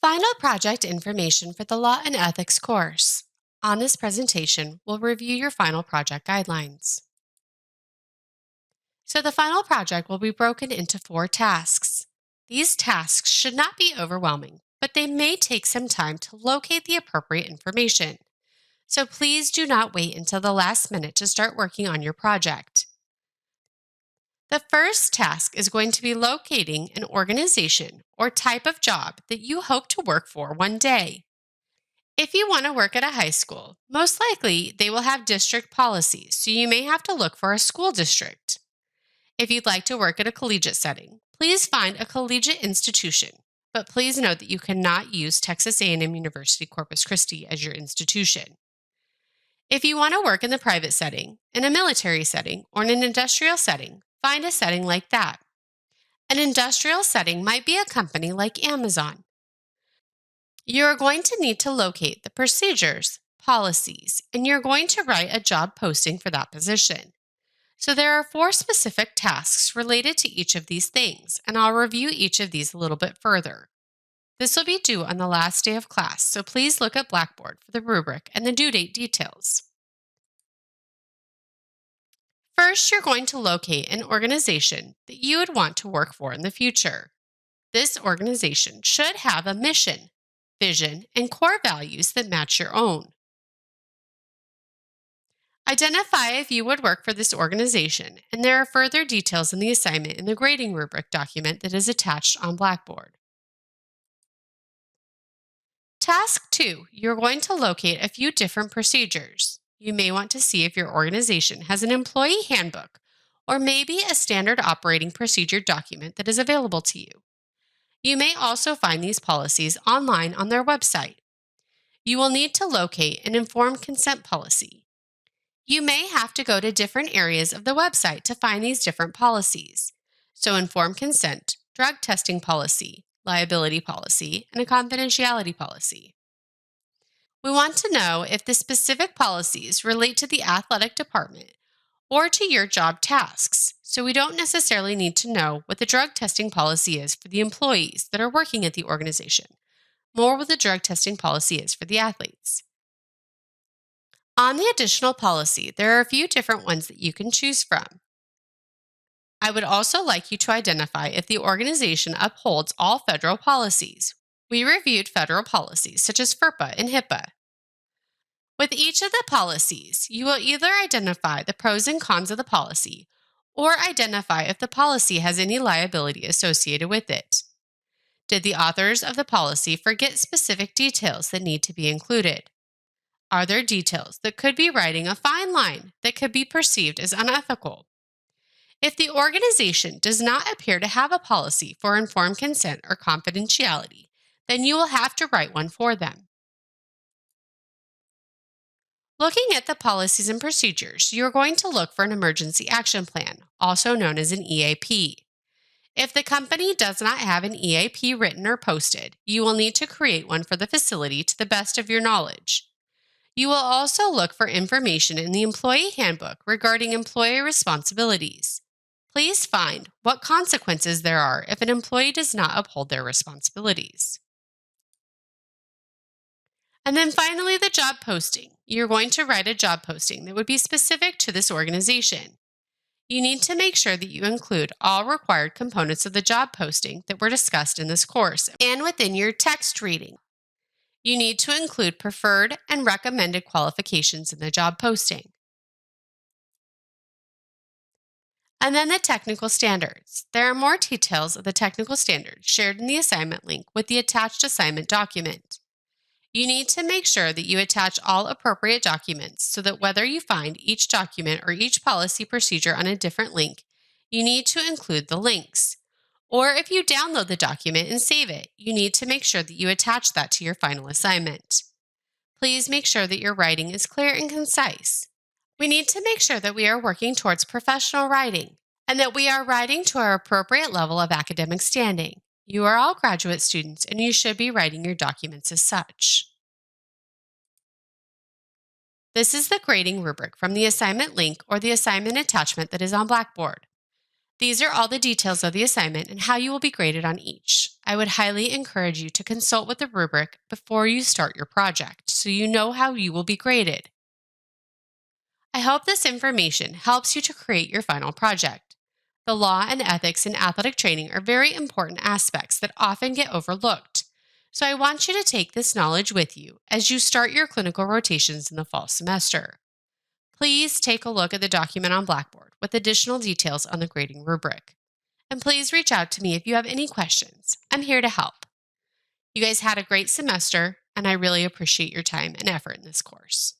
Final project information for the Law and Ethics course. On this presentation, we'll review your final project guidelines. So the final project will be broken into 4 tasks. These tasks should not be overwhelming, but they may take some time to locate the appropriate information. So please do not wait until the last minute to start working on your project. The first task is going to be locating an organization or type of job that you hope to work for one day. If you want to work at a high school, most likely they will have district policies, so you may have to look for a school district. If you'd like to work at a collegiate setting, please find a collegiate institution, but please note that you cannot use Texas A&M University Corpus Christi as your institution. If you want to work in the private setting, in a military setting, or in an industrial setting, find a setting like that. An industrial setting might be a company like Amazon. You are going to need to locate the procedures, policies, and you're going to write a job posting for that position. So there are 4 specific tasks related to each of these things, and I'll review each of these a little bit further. This will be due on the last day of class, so please look at Blackboard for the rubric and the due date details. First, you're going to locate an organization that you would want to work for in the future. This organization should have a mission, vision, and core values that match your own. Identify if you would work for this organization, and there are further details in the assignment in the grading rubric document that is attached on Blackboard. Task 2, you're going to locate a few different procedures. You may want to see if your organization has an employee handbook or maybe a standard operating procedure document that is available to you. You may also find these policies online on their website. You will need to locate an informed consent policy. You may have to go to different areas of the website to find these different policies. So informed consent, drug testing policy, liability policy, and a confidentiality policy. We want to know if the specific policies relate to the athletic department or to your job tasks, so we don't necessarily need to know what the drug testing policy is for the employees that are working at the organization, more what the drug testing policy is for the athletes. On the additional policy, there are a few different ones that you can choose from. I would also like you to identify if the organization upholds all federal policies. We reviewed federal policies such as FERPA and HIPAA. With each of the policies, you will either identify the pros and cons of the policy or identify if the policy has any liability associated with it. Did the authors of the policy forget specific details that need to be included? Are there details that could be writing a fine line that could be perceived as unethical? If the organization does not appear to have a policy for informed consent or confidentiality, then you will have to write one for them. Looking at the policies and procedures, you're going to look for an emergency action plan, also known as an EAP. If the company does not have an EAP written or posted, you will need to create one for the facility to the best of your knowledge. You will also look for information in the employee handbook regarding employee responsibilities. Please find what consequences there are if an employee does not uphold their responsibilities. And then finally, the job posting. You're going to write a job posting that would be specific to this organization. You need to make sure that you include all required components of the job posting that were discussed in this course and within your text reading. You need to include preferred and recommended qualifications in the job posting. And then the technical standards. There are more details of the technical standards shared in the assignment link with the attached assignment document. You need to make sure that you attach all appropriate documents so that whether you find each document or each policy procedure on a different link, you need to include the links. Or if you download the document and save it, you need to make sure that you attach that to your final assignment. Please make sure that your writing is clear and concise. We need to make sure that we are working towards professional writing and that we are writing to our appropriate level of academic standing. You are all graduate students and you should be writing your documents as such. This is the grading rubric from the assignment link or the assignment attachment that is on Blackboard. These are all the details of the assignment and how you will be graded on each. I would highly encourage you to consult with the rubric before you start your project so you know how you will be graded. I hope this information helps you to create your final project. The law and ethics in athletic training are very important aspects that often get overlooked. So I want you to take this knowledge with you as you start your clinical rotations in the fall semester. Please take a look at the document on Blackboard with additional details on the grading rubric. And please reach out to me if you have any questions. I'm here to help. You guys had a great semester, and I really appreciate your time and effort in this course.